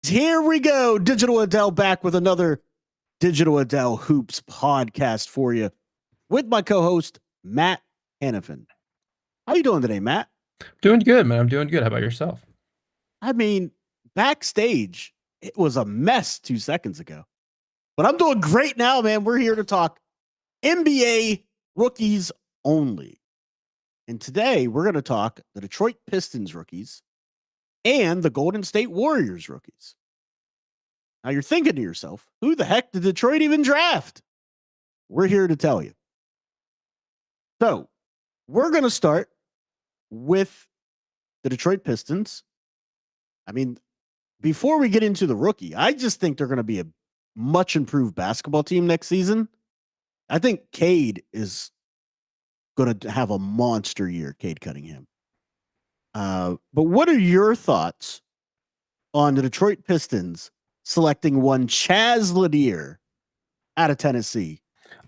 Here we go. Digital Adele back with another Digital Adele Hoops podcast for you with my co-host Matt Hanifan. How you doing today, Matt? Doing good, man. I'm doing good. How about yourself? I mean, backstage, it was a mess 2 seconds ago. But I'm doing great now, man. We're here to talk NBA rookies only. And today we're going to talk the Detroit Pistons rookies and the Golden State Warriors rookies. Now you're thinking to yourself, who the heck did Detroit even draft? We're here to tell you. So we're going to start with the Detroit Pistons. I mean, before we get into the rookie, I just think they're going to be a much improved basketball team next season. I think Cade is going to have a monster year, Cade Cunningham. But what are your thoughts on the Detroit Pistons selecting one Chaz Lanier out of Tennessee?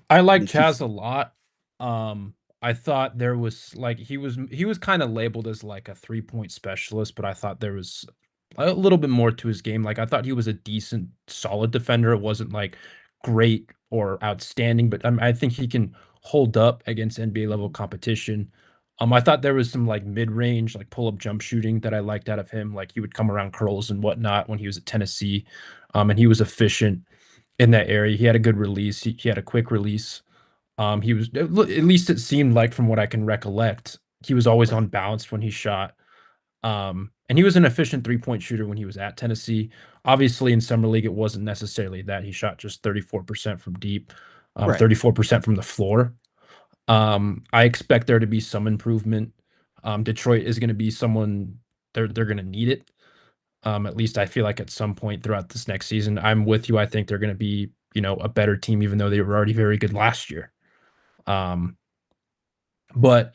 I like Chaz a lot. I thought there was like he was kind of labeled as like a 3-point specialist, but I thought there was a little bit more to his game. Like I thought he was a decent, solid defender. It wasn't like great or outstanding, but I think he can hold up against NBA level competition. I thought there was some like mid-range, like pull-up jump shooting that I liked out of him. Like he would come around curls and whatnot when he was at Tennessee, and he was efficient in that area. He had a good release. He had a quick release. He was at least it seemed like from what I can recollect, he was always Right. on balance when he shot. And he was an efficient 3-point shooter when he was at Tennessee. Obviously, in summer league, it wasn't necessarily that. He shot just 34% from deep, Right. 34% from the floor. I expect there to be some improvement. Detroit is going to be someone they're going to need it. At least I feel like at some point throughout this next season, I'm with you. I think they're going to be, a better team, even though they were already very good last year. Um, but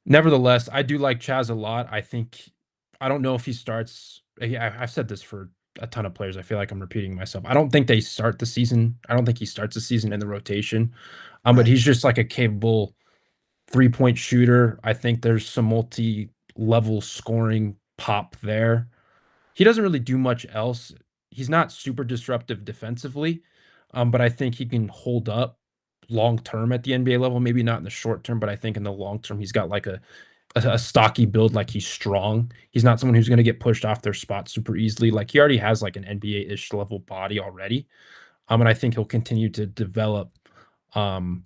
nevertheless, I do like Chaz a lot. I don't know if he starts. I've said this for a ton of players. I feel like I'm repeating myself. I don't think they start the season. I don't think he starts the season in the rotation. But Right. he's just like a capable 3-point shooter. I think there's some multi-level scoring pop there. He doesn't really do much else. He's not super disruptive defensively, but I think he can hold up long term at the NBA level. Maybe not in the short term, but I think in the long term, he's got like a stocky build. Like he's strong. He's not someone who's going to get pushed off their spot super easily. Like he already has like an NBA-ish level body already. And I think he'll continue to develop. Um,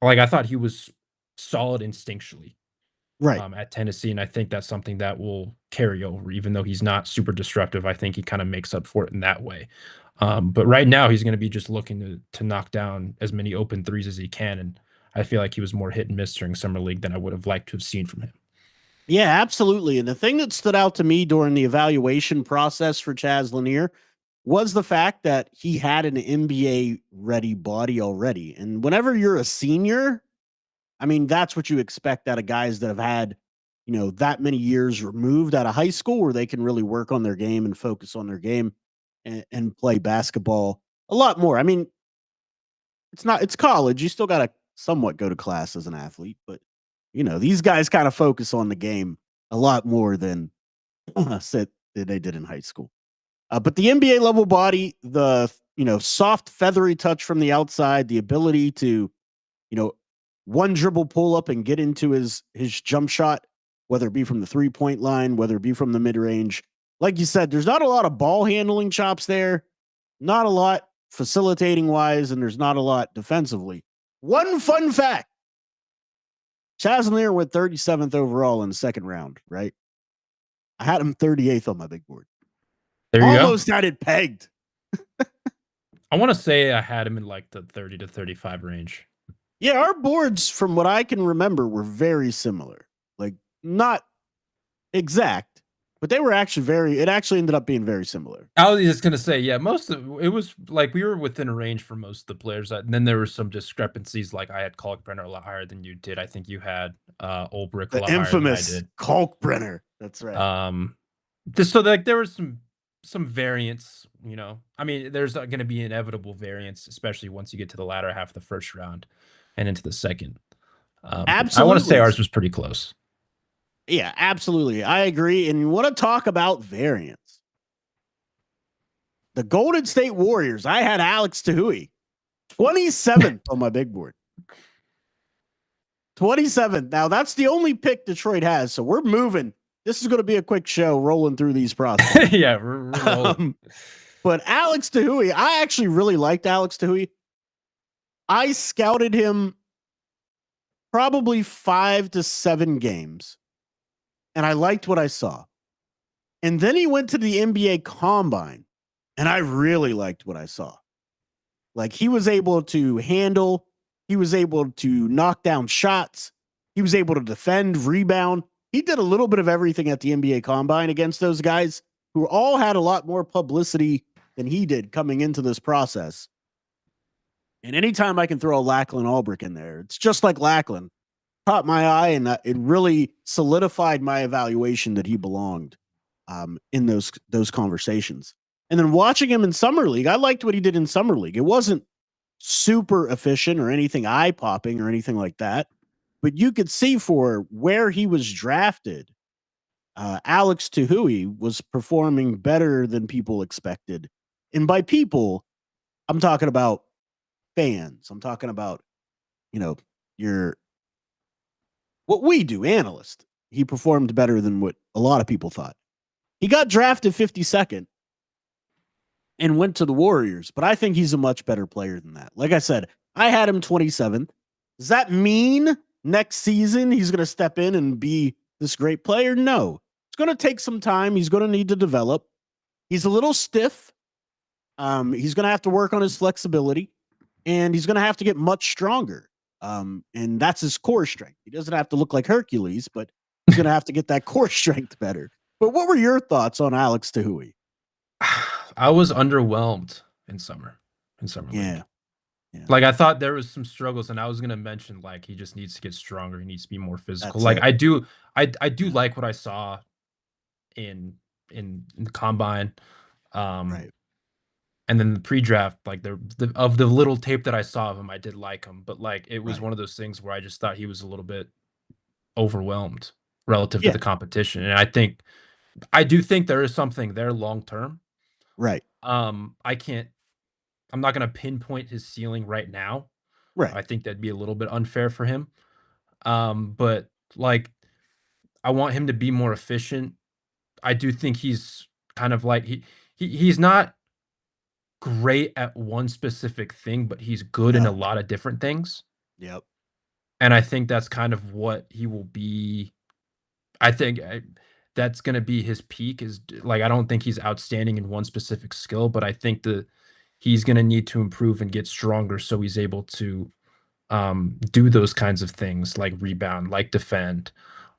like I thought he was solid instinctually Right. at Tennessee, and I think that's something that will carry over. Even though he's not super disruptive, I think he kind of makes up for it in that way. But right now, he's going to be just looking to knock down as many open threes as he can, and I feel like he was more hit and miss during summer league than I would have liked to have seen from him. Yeah, absolutely. And the thing that stood out to me during the evaluation process for Chaz Lanier was the fact that he had an NBA ready body already. And whenever you're a senior, I mean, that's what you expect out of guys that have had, that many years removed out of high school where they can really work on their game and focus on their game and play basketball a lot more. I mean, it's college. You still got to somewhat go to class as an athlete, but these guys kind of focus on the game a lot more than said that they did in high school. But the NBA level body, the soft feathery touch from the outside, the ability to you know one dribble pull up and get into his jump shot, whether it be from the 3-point line, whether it be from the mid range. Like you said, there's not a lot of ball handling chops there, not a lot facilitating wise, and there's not a lot defensively. One fun fact: Chaz Lanier went 37th overall in the second round. Right, I had him 38th on my big board. There you go. Almost had it pegged. I want to say I had him in like the 30 to 35 range. Yeah, our boards, from what I can remember, were very similar. Like, not exact, but they were actually it actually ended up being very similar. I was just gonna say, yeah, most of it was like we were within a range for most of the players, and then there were some discrepancies. Like I had Kalkbrenner a lot higher than you did. I think you had Ulbrich a The lot higher than I infamous did. Kalkbrenner. That's right. Um, just so like there was some variance. I mean, there's going to be inevitable variance, especially once you get to the latter half of the first round and into the second. But I want to say Absolutely. ours was pretty close. Yeah, absolutely. I agree. And you want to talk about variance. The Golden State Warriors. I had Alex Tahui, 27th on my big board. 27th. Now, that's the only pick Detroit has, so we're moving. This is going to be a quick show rolling through these prospects. Yeah, we're rolling. But Alex Tahui, I actually really liked Alex Tahui. I scouted him probably 5 to 7 games, and I liked what I saw. And then he went to the NBA Combine, and I really liked what I saw. Like, he was able to handle, he was able to knock down shots, he was able to defend, rebound. He did a little bit of everything at the NBA Combine against those guys who all had a lot more publicity than he did coming into this process. And anytime I can throw a Lachlan Albrecht in there, it's just like Lachlan. Caught my eye, and it really solidified my evaluation that he belonged in those conversations. And then watching him in Summer League, I liked what he did in Summer League. It wasn't super efficient or anything eye-popping or anything like that, but you could see for where he was drafted, Alex Tahui was performing better than people expected. And by people, I'm talking about fans. I'm talking about, what we do, analyst. He performed better than what a lot of people thought. He got drafted 52nd and went to the Warriors, but I think he's a much better player than that. Like I said, I had him 27th. Does that mean next season he's going to step in and be this great player? No. It's going to take some time. He's going to need to develop. He's a little stiff. He's going to have to work on his flexibility, and he's going to have to get much stronger. And that's his core strength. He doesn't have to look like Hercules, but he's going to have to get that core strength better. But what were your thoughts on Alex Tahui? I was underwhelmed in summer Yeah. league. Like, I thought there was some struggles, and I was gonna mention, like, he just needs to get stronger. He needs to be more physical. That's Like, it. I do like what I saw in the combine. Right. And then the pre-draft, like of the little tape that I saw of him, I did like him. But like, it was Right. one of those things where I just thought he was a little bit overwhelmed relative to Yeah. the competition. And I do think there is something there long term. Right. I'm not gonna pinpoint his ceiling right now. Right. I think that'd be a little bit unfair for him. But like, I want him to be more efficient. I do think he's kind of like he's not great at one specific thing, but he's good in a No. lot of different things. Yep. And I think that's kind of what he will be. I think that's going to be his peak is like, I don't think he's outstanding in one specific skill, but I think that he's going to need to improve and get stronger so he's able to do those kinds of things like rebound, like defend,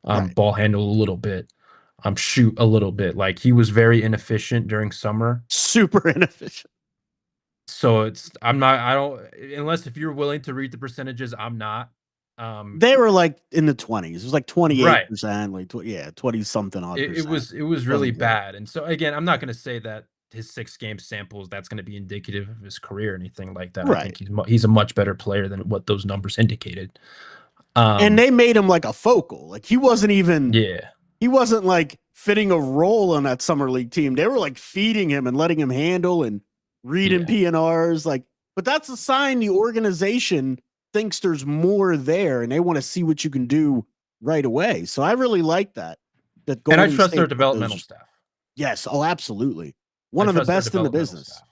Right. ball handle a little bit, shoot a little bit. Like, he was very inefficient during summer. Super inefficient. So I don't, unless if you're willing to read the percentages, I'm not. They were like in the 20s. It was like 28%, Right. like 20 something odd It percent. was really Wasn't great. bad. And so again, I'm not going to say that his 6 game samples that's going to be indicative of his career or anything like that. I Right. think he's a much better player than what those numbers indicated. And they made him like a focal. Like, he wasn't like fitting a role on that summer league team. They were like feeding him and letting him handle and reading PNRs. Like, but that's a sign the organization thinks there's more there and they want to see what you can do right away. So I really like that. And I trust their developmental staff. Yes. Oh, absolutely. One of the best in the business.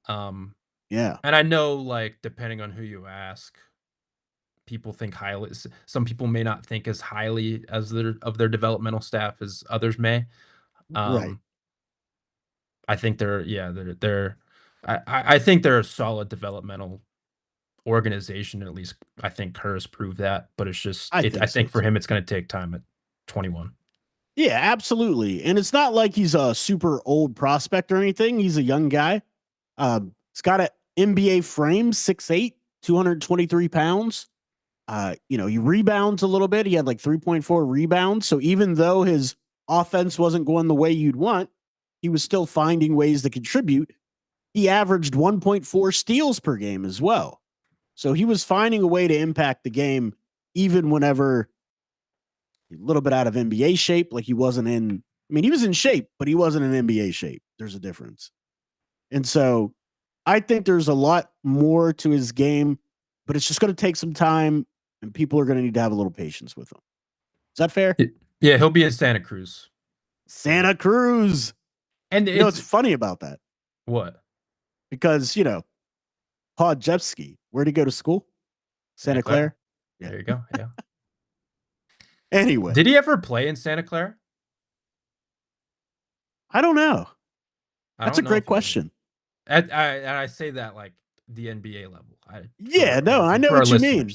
Yeah. And I know, like, depending on who you ask, people think highly. Some people may not think as highly as their developmental staff as others may. Right. I think I think they're a solid developmental organization. At least I think Kerr has proved that. But it's just, I think for him, it's going to take time at 21. Yeah, absolutely. And it's not like he's a super old prospect or anything. He's a young guy. He's got an NBA frame, 6'8", 223 pounds. He rebounds a little bit. He had like 3.4 rebounds. So even though his offense wasn't going the way you'd want, he was still finding ways to contribute. He averaged 1.4 steals per game as well. So he was finding a way to impact the game, even whenever a little bit out of NBA shape. Like, he wasn't in, he was in shape, but he wasn't in NBA shape. There's a difference. And so I think there's a lot more to his game, but it's just going to take some time and people are going to need to have a little patience with him. Is that fair? Yeah, he'll be in Santa Cruz. Santa Cruz. And You know what's funny about that? what? Because, Podjevsky, where'd he go to school? Santa Clara. Yeah. There you go. Yeah. Anyway. Did he ever play in Santa Clara? I don't know. That's a great question. I say that like the NBA level. I know what you mean.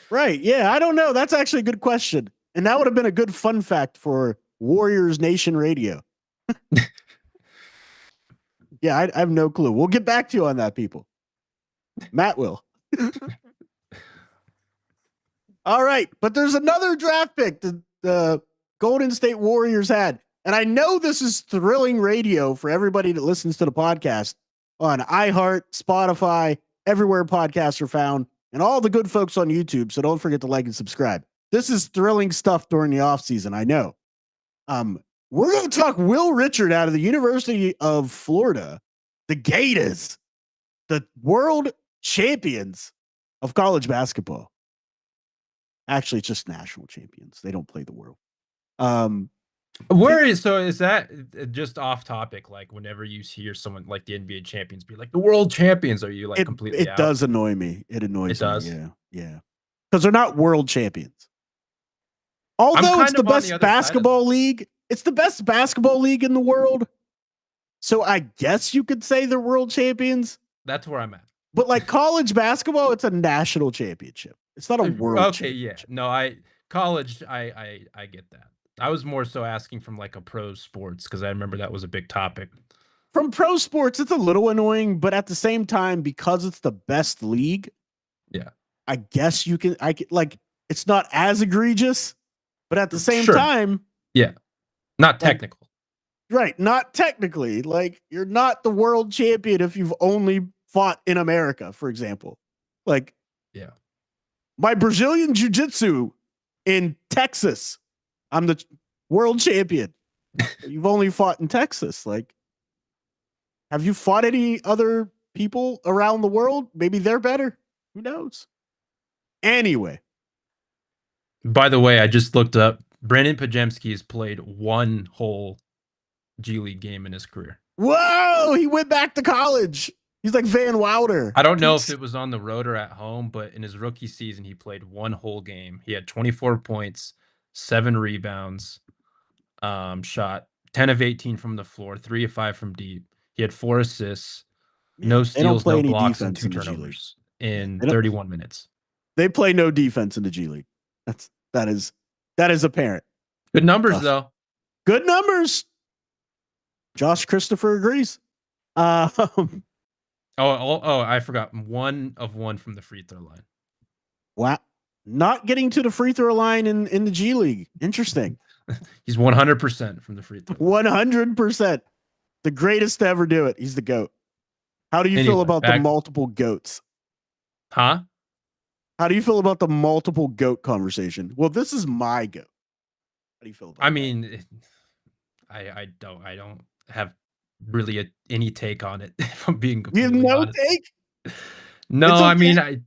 Right. Yeah, I don't know. That's actually a good question. And that would have been a good fun fact for Warriors Nation Radio. Yeah, I have no clue. We'll get back to you on that, people. Matt will. All right. But there's another draft pick that the Golden State Warriors had. And I know this is thrilling radio for everybody that listens to the podcast on iHeart, Spotify, everywhere podcasts are found, and all the good folks on YouTube. So don't forget to like and subscribe. This is thrilling stuff during the offseason, I know. We're going to talk Will Richard out of the University of Florida, the Gators, the world champions of college basketball. Actually, it's just national champions. They don't play the world. Is that just off topic? Like whenever you hear someone like the NBA champions be like the world champions, are you like completely out? It does annoy me. It annoys me. Does. Yeah. Because they're not world champions. Although it's the best basketball league. It's the best basketball league in the world. So I guess you could say they're world champions. That's where I'm at. But like college basketball, it's a national championship. It's not a world championship. Yeah. No, college, I get that. I was more so asking from like a pro sports because I remember that was a big topic. From pro sports, it's a little annoying, but at the same time, because it's the best league, yeah, I guess it's not as egregious, but at the same time, yeah, not technical. Right, not technically. Like you're not the world champion if you've only fought in America, for example. Like, yeah, my Brazilian jiu-jitsu in Texas, I'm the world champion. You've only fought in Texas. Like, have you fought any other people around the world? Maybe they're better. Who knows? Anyway. By the way, I just looked up. Brandon Pajemski has played one whole G League game in his career. Whoa! He went back to college. He's like Van Wilder. I don't know if it was on the road or at home, but in his rookie season, he played one whole game. He had 24 points, 7 rebounds, shot 10 of 18 from the floor, 3 of 5 from deep. He had 4 assists, no steals, no blocks, and 2 turnovers in 31 minutes. They play no defense in the G League. That is apparent. Good numbers, though. Good numbers. Josh Christopher agrees. I forgot. 1 of 1 from the free throw line. Wow. Not getting to the free throw line in the G League. Interesting. He's 100% from the free throw line. 100%. The greatest to ever do it. He's the GOAT. How do you feel about the multiple GOATs? Huh? How do you feel about the multiple GOAT conversation? Well, this is my GOAT. How do you feel about that? Mean, I don't have really any take on it, if I'm being completely honest. Take? No, okay. I mean,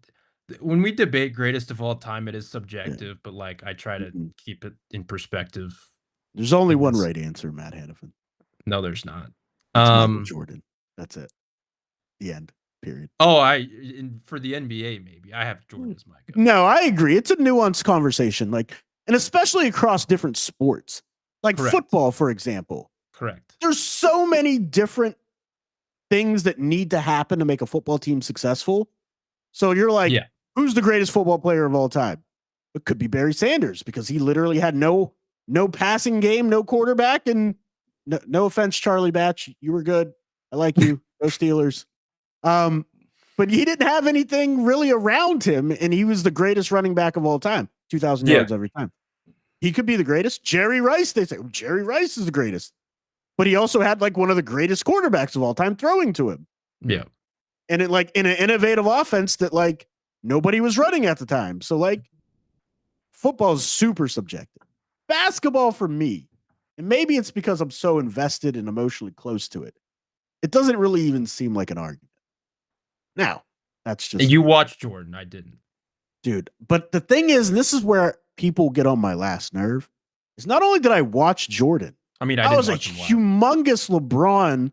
when we debate greatest of all time, it is subjective, but like I try to keep it in perspective. There's only one right answer, Matt Hanifan. No, there's not. Michael Jordan. That's it. The end. Period. Oh, for the NBA, maybe I have Jordan as my GOAT. No, I agree. It's a nuanced conversation, like, and especially across different sports, like football, for example. Correct. There's so many different things that need to happen to make a football team successful. So you're like, who's the greatest football player of all time? It could be Barry Sanders because he literally had no passing game, no quarterback, and no offense, Charlie Batch, you were good. I like you. Go Steelers. But he didn't have anything really around him, and he was the greatest running back of all time. 2,000 yards every time. He could be the greatest. Jerry Rice, they say, Jerry Rice is the greatest. But he also had like one of the greatest quarterbacks of all time throwing to him. Yeah. And it like in an innovative offense that like nobody was running at the time. So like football is super subjective. Basketball for me, and maybe it's because I'm so invested and emotionally close to it. it doesn't really even seem like an argument. Now, that's just You watched Jordan. I didn't. dude. But the thing is, and this is where people get on my last nerve, is not only did I watch Jordan, I mean, I was a watch him live. humongous LeBron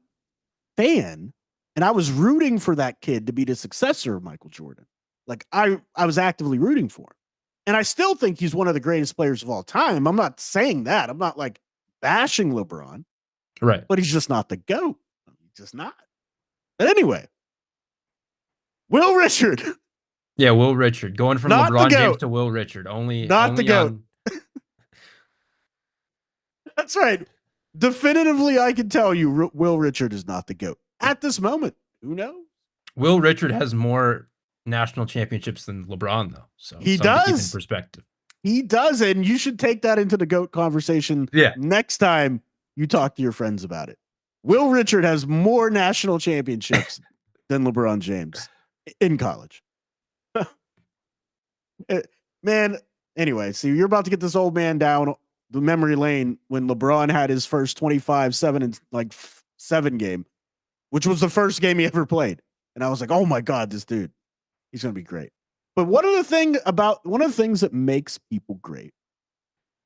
fan, and I was rooting for that kid to be the successor of Michael Jordan. Like I was actively rooting for him. And I still think he's one of the greatest players of all time. I'm not saying that. I'm not like bashing LeBron. Right. But he's just not the GOAT. He's just not. But anyway, Will Richard. Yeah, Will Richard. Going from Not LeBron the James GOAT. to Will Richard. Not Only the GOAT. on... That's right. Definitively, I can tell you Will Richard is not the GOAT. At this moment, who knows? Will Richard has more national championships than LeBron, though. So he does. To keep in perspective. He does, and you should take that into the GOAT conversation next time you talk to your friends about it. Will Richard has more national championships than LeBron James in college. Man, anyway, so you're about to get this old man down the memory lane when LeBron had his first 25, 7 and like 7 game, which was the first game he ever played. And I was like, oh my God, this dude, he's going to be great. But one of the things that makes people great,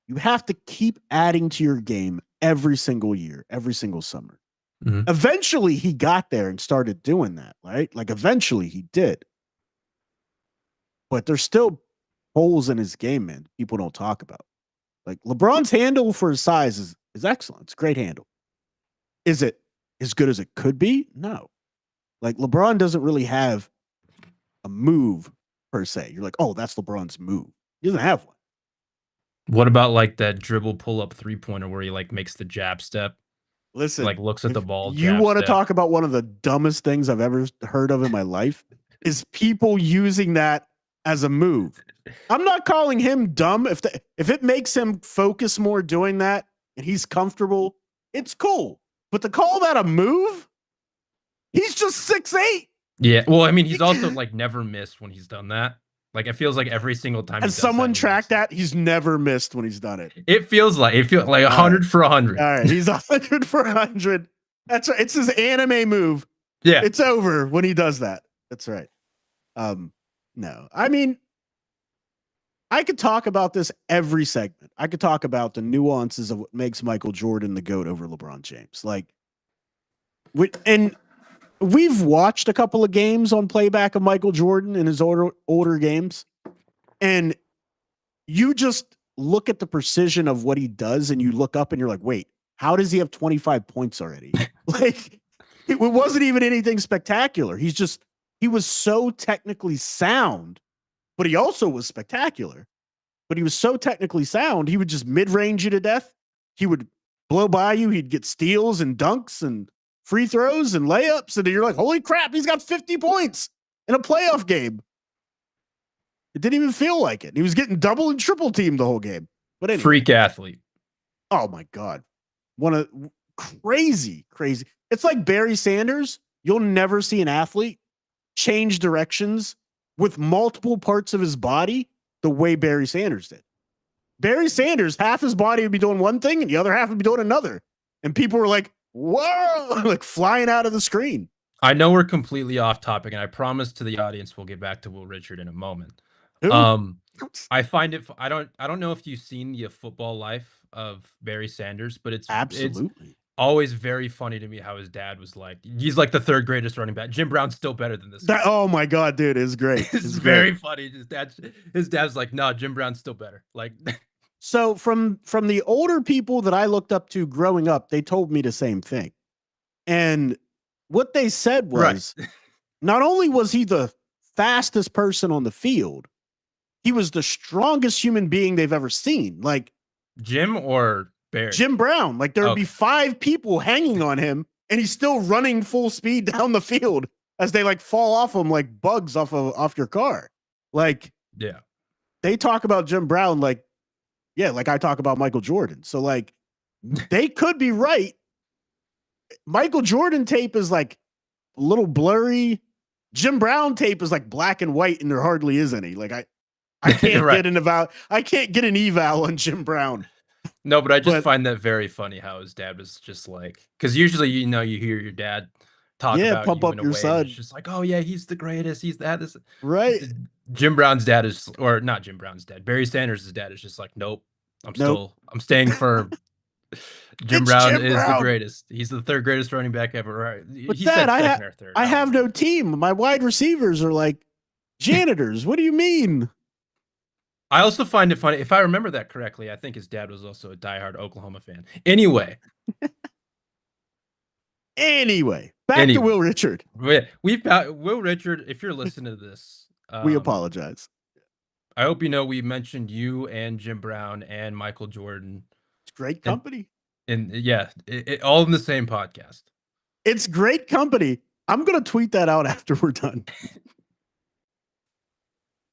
you have to keep adding to your game every single year, every single summer. Mm-hmm. Eventually he got there and started doing that, right? Like eventually he did. But there's still holes in his game, man, people don't talk about. Like LeBron's handle for his size is excellent. It's a great handle. Is it as good as it could be? No. Like LeBron doesn't really have a move per se. You're like, oh, that's LeBron's move. He doesn't have one. What about like that dribble pull-up three-pointer where he like makes the jab step? Listen, like looks at the ball. You want to talk about one of the dumbest things I've ever heard of in my life is people using that as a move. I'm not calling him dumb. If it makes him focus more doing that and he's comfortable, it's cool. But to call that a move, he's just 6'8". Yeah. Well, I mean, he's also like never missed when he's done that. Like it feels like every single time. Has someone tracked that? He's never missed when he's done it. It feels like 100 for 100. All right, he's 100 for 100. That's right. It's his anime move. Yeah, it's over when he does that. That's right. No, I mean, I could talk about this every segment. I could talk about the nuances of what makes Michael Jordan the GOAT over LeBron James. Like, and we've watched a couple of games on playback of Michael Jordan in his older games, and you just look at the precision of what he does, and you look up and you're like, wait, how does he have 25 points already? Like, it wasn't even anything spectacular. He was so technically sound, but he also was spectacular. But he was so technically sound, he would just mid-range you to death. He would blow by you. He'd get steals and dunks and free throws and layups. And you're like, holy crap, he's got 50 points in a playoff game. It didn't even feel like it. He was getting double and triple teamed the whole game. But anyway. Freak athlete. Oh my God. Crazy. It's like Barry Sanders. You'll never see an athlete change directions with multiple parts of his body the way Barry Sanders did. Barry Sanders, half his body would be doing one thing and the other half would be doing another. And people were like, whoa, like flying out of the screen. I know we're completely off topic, and I promise to the audience we'll get back to Will Richard in a moment. I find it, I don't know if you've seen the football life of Barry Sanders, but it's absolutely always very funny to me how his dad was like, he's like the third greatest running back. Jim Brown's still better than this. Oh my God, dude, it's great. It's very funny. His dad's like, no, Jim Brown's still better. Like, so from the older people that I looked up to growing up, they told me the same thing. And what they said was, not only was he the fastest person on the field, he was the strongest human being they've ever seen. Like Jim or Barry? Jim Brown. Like there would be 5 people hanging on him, and he's still running full speed down the field as they like fall off him like bugs off your car. Like, yeah, they talk about Jim Brown like, yeah, like I talk about Michael Jordan. So like, they could be right. Michael Jordan tape is like a little blurry. Jim Brown tape is like black and white, and there hardly is any. Like I can't get an eval. I can't get an eval on Jim Brown. No, but I just find that very funny how his dad was just like, because usually, you hear your dad talk Yeah, about pump you in up a your way that's son. just like, oh yeah, he's the greatest. He's that. This Right. Jim Brown's dad is, or not Jim Brown's dad. Barry Sanders' dad is just like, nope. Nope. I'm staying firm. Jim It's Brown Jim is the Brown. great's. He's the third greatest running back ever. Right? But He Dad, said second or third. I I don't have no remember. team. My wide receivers are like janitors. What do you mean? I also find it funny. If I remember that correctly, I think his dad was also a diehard Oklahoma fan. Anyway, Anyway, back to anyway, Will Richard. we've got Will Richard. If you're listening to this, We apologize. I hope you know we mentioned you and Jim Brown and Michael Jordan. It's great And, company. and yeah, all in the same podcast. It's great company. I'm going to tweet that out after we're done.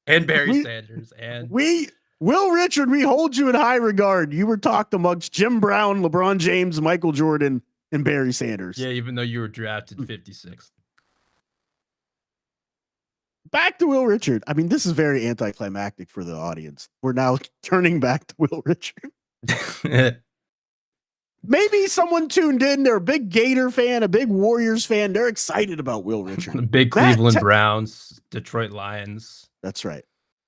And Barry Sanders and Will Richard, we hold you in high regard. You were talked amongst Jim Brown, LeBron James, Michael Jordan, and Barry Sanders. Yeah, even though you were drafted 56th. Back to Will Richard. I mean, this is very anticlimactic for the audience. We're now turning back to Will Richard. Maybe someone tuned in. They're a big Gator fan, a big Warriors fan. They're excited about Will Richard. The big Cleveland Browns, Detroit Lions. That's right.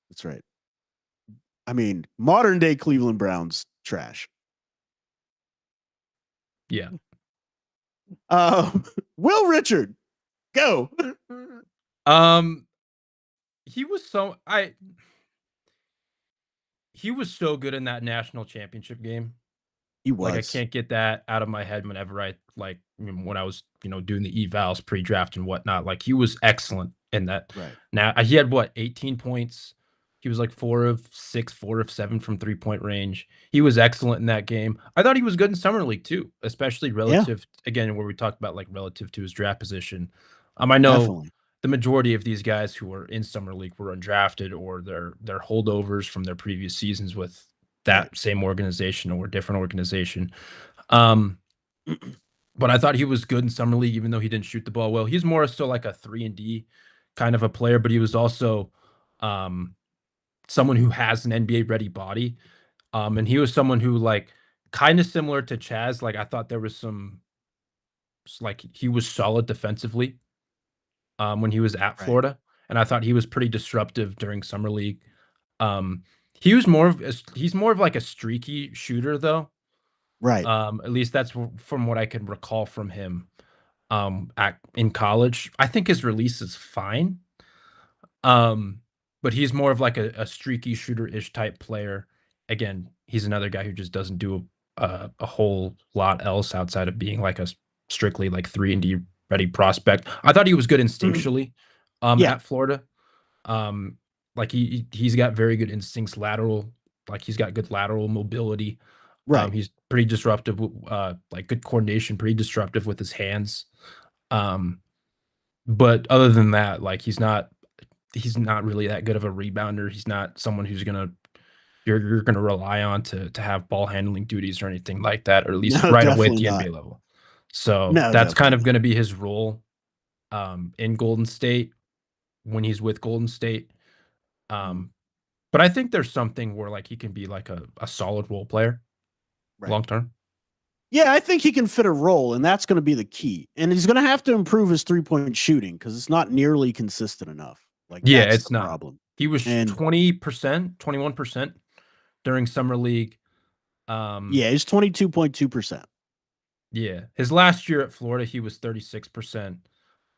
That's right. I mean, modern day Cleveland Browns trash. Yeah. Will Richard, go. He was so good in that national championship game. He was. Like, I can't get that out of my head whenever when I was, doing the evals pre-draft and whatnot. Like, he was excellent in that. Right. Now, he had 18 points. He was like 4 of 6, 4 of 7 from 3-point range. He was excellent in that game. I thought he was good in summer league too, especially relative, again, where we talked about like relative to his draft position. I know Definitely. The majority of these guys who were in summer league were undrafted or they're holdovers from their previous seasons with that same organization or different organization. But I thought he was good in summer league, even though he didn't shoot the ball well. He's more so like a 3-and-D kind of a player, but he was also someone who has an NBA ready body. And he was someone who like kind of similar to Chaz. Like I thought there was some, like he was solid defensively when he was at Florida. And I thought he was pretty disruptive during summer league. He's more of like a streaky shooter though. Right. At least that's from what I can recall from him in college. I think his release is fine. But he's more of like a streaky shooter-ish type player. Again, he's another guy who just doesn't do a whole lot else outside of being like a strictly like 3-and-D ready prospect. I thought he was good instinctually at Florida. Like he's got very good instincts lateral. Like he's got good lateral mobility. Right. He's pretty disruptive, like good coordination, pretty disruptive with his hands. But other than that, like he's not really that good of a rebounder. He's not someone who's you're gonna rely on to have ball handling duties or anything like that, or at least right away at the NBA level. So that's kind of gonna be his role in Golden State when he's with Golden State. But I think there's something where like he can be like a solid role player long term. Yeah, I think he can fit a role, and that's going to be the key. And he's going to have to improve his 3-point shooting because it's not nearly consistent enough. Like, that's it's the not. problem. He was 20%, 21% during summer league. He's 22.2%. Yeah, his last year at Florida, he was 36%.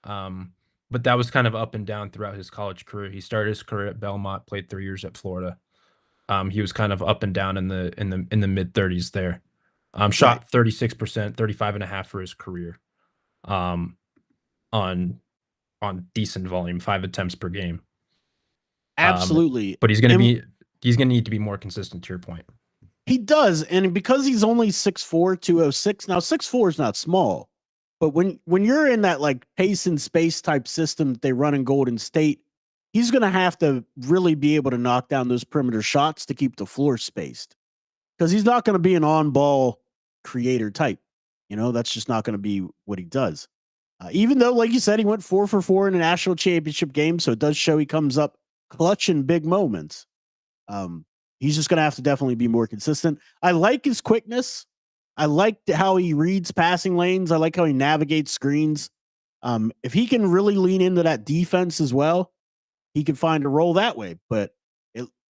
But that was kind of up and down throughout his college career. He started his career at Belmont, played 3 years at Florida. He was kind of up and down in the mid 30s there. Shot 36%, 35.5 for his career. On decent volume, 5 attempts per game. Absolutely. But he's gonna need to be more consistent, to your point. He does, and because he's only 6'4", 206. Now 6'4" is not small, but when you're in that like pace and space type system that they run in Golden State, he's going to have to really be able to knock down those perimeter shots to keep the floor spaced, because he's not going to be an on-ball creator type. That's just not going to be what he does. Even though, like you said, he went 4 for 4 in a national championship game, so it does show he comes up clutch in big moments. He's just going to have to definitely be more consistent. I like his quickness. I like how he reads passing lanes. I like how he navigates screens. If he can really lean into that defense as well, he can find a role that way. But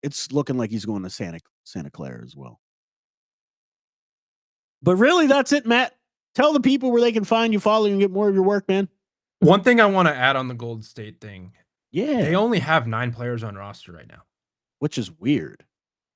it's looking like he's going to Santa Clara as well. But really, that's it, Matt. Tell the people where they can find you, follow you, and get more of your work, man. One thing I want to add on the Golden State thing. Yeah. They only have 9 players on roster right now. Which is weird.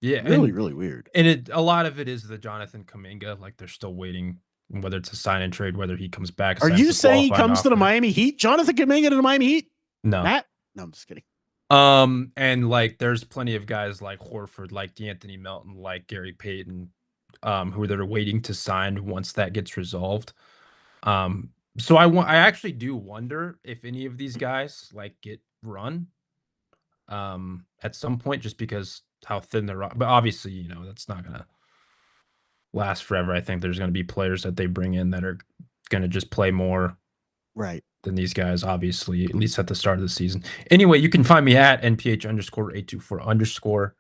Yeah. Really, really weird. And a lot of it is the Jonathan Kuminga. Like, they're still waiting whether it's a sign and trade, whether he comes back. Are you saying he comes to the Miami Heat? Jonathan Kuminga to the Miami Heat? No. Matt? No, I'm just kidding. And like there's plenty of guys like Horford, like D'Anthony Melton, like Gary Payton, who they're waiting to sign once that gets resolved. So I actually do wonder if any of these guys like get run at some point, just because how thin they're, but obviously, you know, that's not gonna last forever. I think there's gonna be players that they bring in that are gonna just play more right than these guys, obviously, at least at the start of the season. Anyway, you can find me at NPH_824_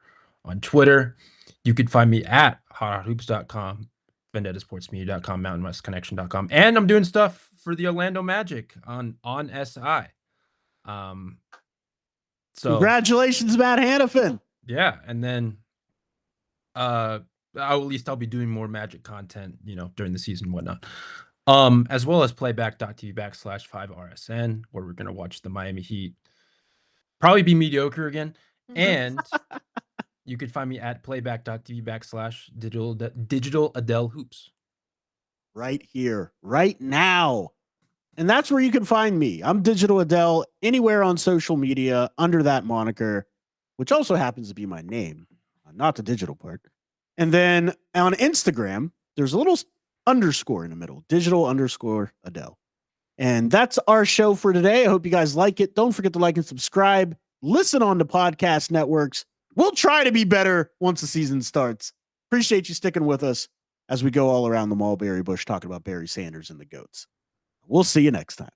on Twitter. You can find me at hothoops.com, vendettasportsmedia.com, mountainwestconnection.com, and I'm doing stuff for the Orlando Magic on SI. So congratulations, Matt Hanifan. Yeah, and then at least I'll be doing more Magic content, you know, during the season and whatnot. As well as playback.tv/5RSN, where we're gonna watch the Miami Heat probably be mediocre again. And you could find me at playback.tv/digital Adel Hoops. Right here, right now. And that's where you can find me. I'm Digital Adel anywhere on social media under that moniker, which also happens to be my name, not the digital part. And then on Instagram, there's a little underscore in the middle, digital_Adel. And that's our show for today. I hope you guys like it. Don't forget to like and subscribe. Listen on the podcast networks. We'll try to be better once the season starts. Appreciate you sticking with us as we go all around the mulberry bush talking about Barry Sanders and the GOATs. We'll see you next time.